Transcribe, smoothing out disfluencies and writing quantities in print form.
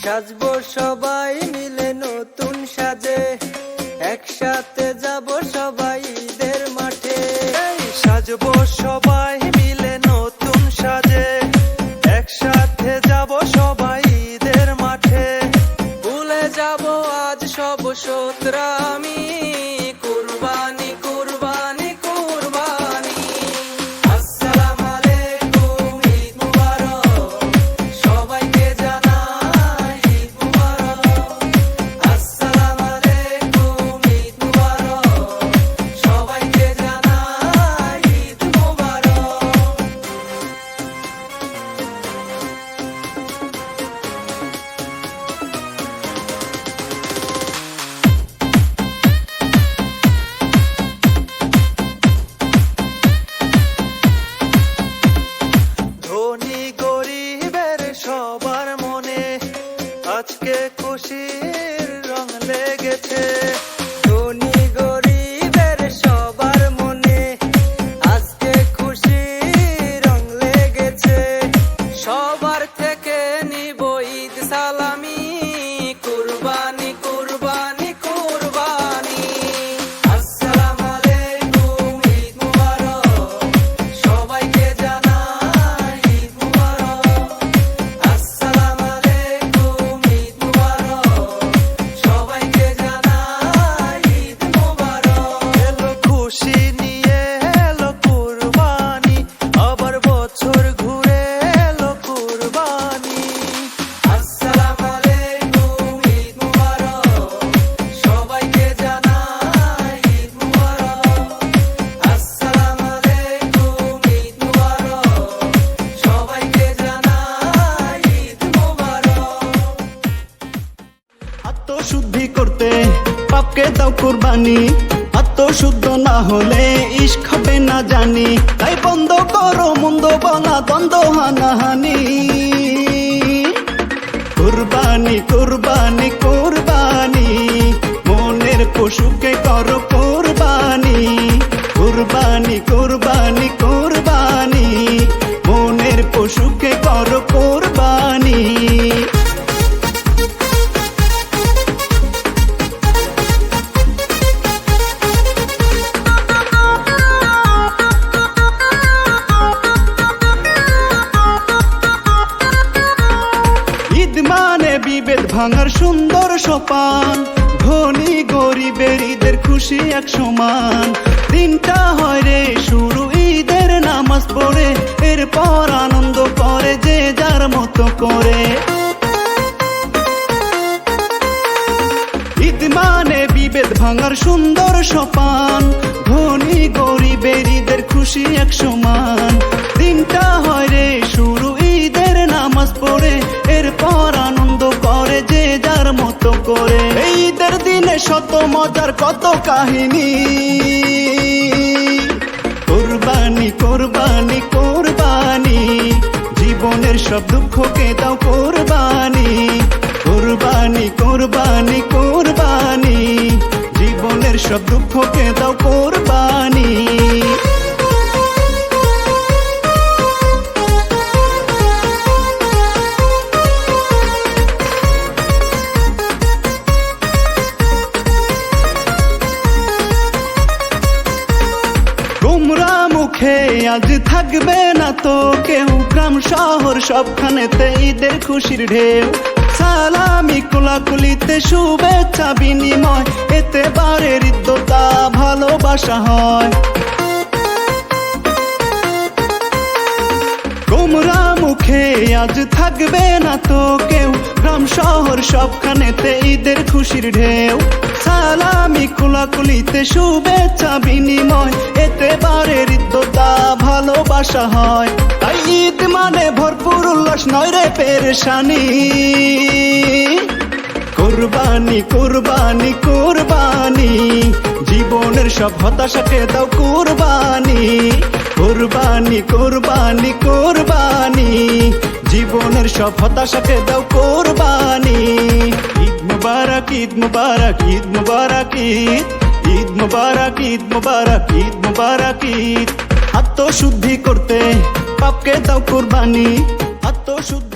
সাজবো সবাই মিলে নতুন সাজে, একসাথে যাব সবাই ঈদের মাঠে। সাজবো সবাই মিলে নতুন সাজে, একসাথে যাব সবাই ঈদের মাঠে। ভুলে যাব আজ সব শত্রামি, কুরবানি কুরবানি কুরবানি। আসসালামু আলাইকুম, ঈদ মুবারক, সবাইকে জানাই ঈদ মুবারক। আসসালামু আলাইকুম, ঈদ মুবারক, সবাইকে জানাই ঈদ মুবারক। ধনী গরিবের সবার মনে আজকে খুশির রং লেগেছে। ধনী গরিবের সবার মনে আজকে খুশির রং লেগেছে। সবার থেকে নিব ঈদ সালামি, কুরবানি কুরবানি কুরবানি। আসসালামু আলাইকুম, ঈদ মুবারক, সবাইকে জানাই ঈদ মুবারক। আসসালামু আলাইকুম, ঈদ মুবারক, সবাইকে জানাই ঈদ মুবারক। এলো খুশি নিয়ে এলো কুরবানি, আবার বছর ঘুরে এলো কুরবানি। আসসালামু আলাইকুম, ঈদ মুবারক, সবাইকে জানাই ঈদ মুবারক। আসসালামু আলাইকুম, ঈদ মুবারক, সবাইকে জানাই ঈদ মুবারক। আত্মশুদ্ধি করতে পাপকে দাও কুরবানি, আত্মশুদ্ধ না হলে ইশক হবে না জানি। তাই বন্ধ করো মন্দ বলা, দ্বন্দ্ব হানাহানি। কুরবানি কুরবানি কুরবানি, মনের পশুকে করো কুরবানি। কুরবানি কুরবানি কুরবানি, মনের পশুকে করো কুরবানি। ঈদ মানে বিভেদ ভাঙার সুন্দর সোপান, ধনী গরিবের ঈদের খুশি এক সমান। দিনটা হয় রে শুরু ঈদের নামাজ পড়ে, এরপর আনন্দ করে যে যার মতো করে। ঈদ মানে বিভেদ ভাঙার সুন্দর সোপান, ধনী গরিবের ঈদের খুশি এক সমান। দিনটা হয় রে শুরু ঈদের নামাজ পড়ে, এরপর আনন্দ করে যে যার মতো করে। এই ঈদের দিনে শত মজার কত কাহিনী, কুরবানি কুরবানি কুরবানি, জীবনের সব দুঃখকে দাও কুরবানি। কুরবানি কুরবানি কুরবানি, জীবনের সব দুঃখকে দাও কুরবানি। গোমরা মুখে আজ থাকবে না তো কেউ, গ্রাম শহর সবখানেতে ঈদের খুশির ঢেউ। সালামি কোলাকুলিতে শুভেচ্ছা বিনিময়, এতে বারের হৃদ্যতা ভালোবাসা হয়। গোমরা মুখে আজ থাকবে না তো কেউ, গ্রাম শহর সবখানেতে ঈদের খুশির ঢেউ। সালামি কোলাকুলিতে শুভেচ্ছা বিনিময়, এতে বারের হৃদ্যতা ভালোবাসা হয়। তাই ঈদ মানে ভরপুর উল্লাস নয় রে পেরেশানি। কুরবানি কুরবানি কুরবানি, জীবনের সব হতাশাকে দাও কুরবানি। কুরবানি কুরবানি কুরবানি, জীবনের সব হতাশাকে দাও কুরবানি। ঈদ মুবারক ঈদ মুবারক ঈদ মুবারক ঈদ, ঈদ মুবারক ঈদ মুবারক ঈদ মুবারক ঈদ। আত্মশুদ্ধি করতে পাপকে দাও কুরবানি, আত্মশুদ্ধি